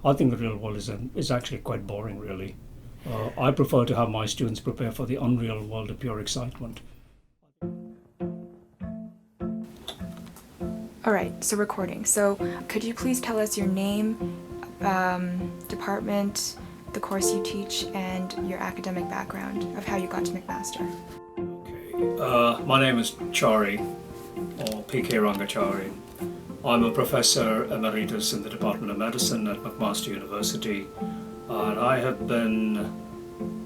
I think the real world is actually quite boring, really. I prefer to have my students prepare for the unreal world of pure excitement. All right, so recording. So could you please tell us your name, department, the course you teach, and your academic background of how you got to McMaster? Okay. My name is Chari, or PK Rangachari. I'm a professor emeritus in the Department of Medicine at McMaster University, and I have been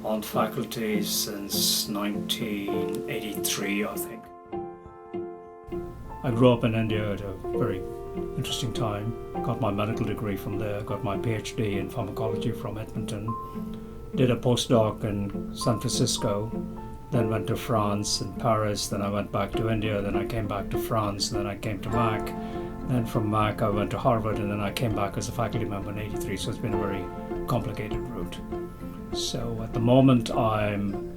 on faculty since 1983, I think. I grew up in India at a very interesting time, got my medical degree from there, got my PhD in pharmacology from Edmonton, did a postdoc in San Francisco, then went to France and Paris, then I went back to India, then I came back to France, then I came to Mac, then from Mac I went to Harvard, and then I came back as a faculty member in 83, so it's been a very complicated route. So at the moment I'm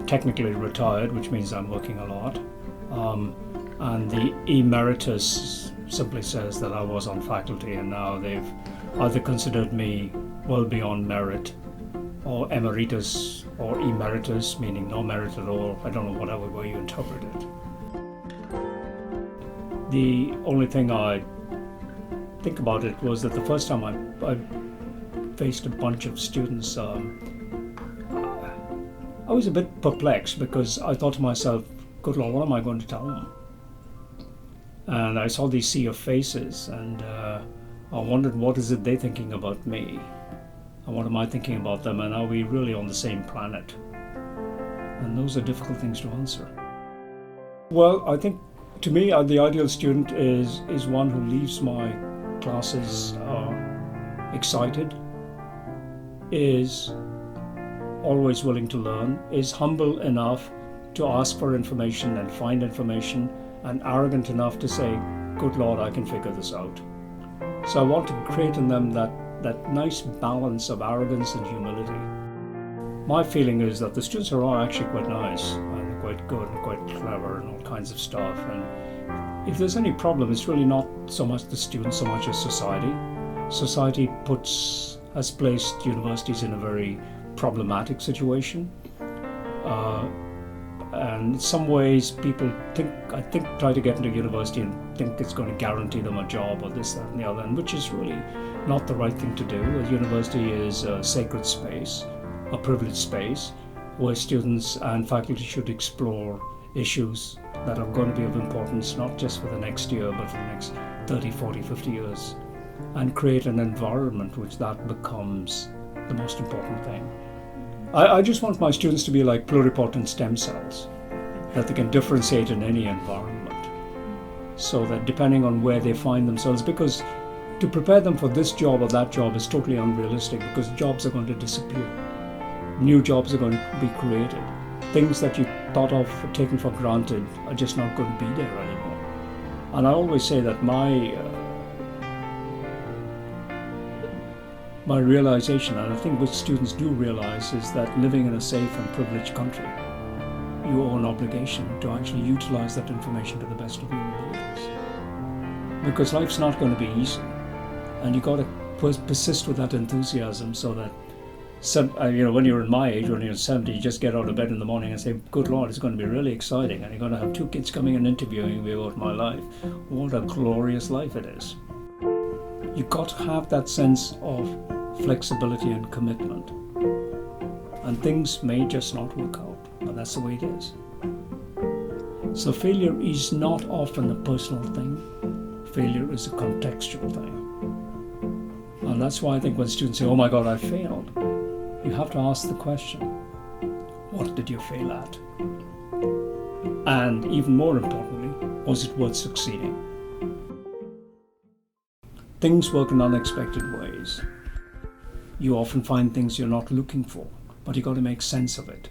technically retired, which means I'm working a lot. And the Emeritus simply says that I was on faculty, and now they've either considered me well beyond merit, or Emeritus, or Emeritus, meaning no merit at all. I don't know whatever way you interpret it. The only thing I think about it was that the first time I faced a bunch of students, I was a bit perplexed, because I thought to myself, good Lord, what am I going to tell them? And I saw these sea of faces, and I wondered, what is it they're thinking about me? And what am I thinking about them? And are we really on the same planet? And those are difficult things to answer. Well, I think to me, the ideal student is one who leaves my classes excited, is always willing to learn, is humble enough to ask for information and find information, and arrogant enough to say, good Lord, I can figure this out. So I want to create in them that nice balance of arrogance and humility. My feeling is that the students are all actually quite nice, and they're quite good and quite clever and all kinds of stuff. And if there's any problem, it's really not so much the students, so much as society. Society has placed universities in a very problematic situation. And in some ways, people try to get into university and think it's going to guarantee them a job or this, that, and the other, and which is really not the right thing to do. A university is a sacred space, a privileged space, where students and faculty should explore issues that are going to be of importance, not just for the next year, but for the next 30, 40, 50 years, and create an environment which that becomes the most important thing. I just want my students to be like pluripotent stem cells, that they can differentiate in any environment, so that depending on where they find themselves, because to prepare them for this job or that job is totally unrealistic, because jobs are going to disappear. New jobs are going to be created. Things that you thought of taken for granted are just not going to be there anymore. And I always say that my realization, and I think which students do realize, is that living in a safe and privileged country, you owe an obligation to actually utilize that information to the best of your abilities. Because life's not going to be easy, and you got to persist with that enthusiasm, so that when you're in my age, when you're 70, you just get out of bed in the morning and say, good Lord, it's going to be really exciting, and you're going to have 2 kids coming and interviewing me about my life. What a glorious life it is. You've got to have that sense of flexibility and commitment. And things may just not work out, but that's the way it is. So failure is not often a personal thing. Failure is a contextual thing. And that's why I think when students say, oh my God, I failed, you have to ask the question, what did you fail at? And even more importantly, was it worth succeeding? Things work in unexpected ways. You often find things you're not looking for, but you got to make sense of it.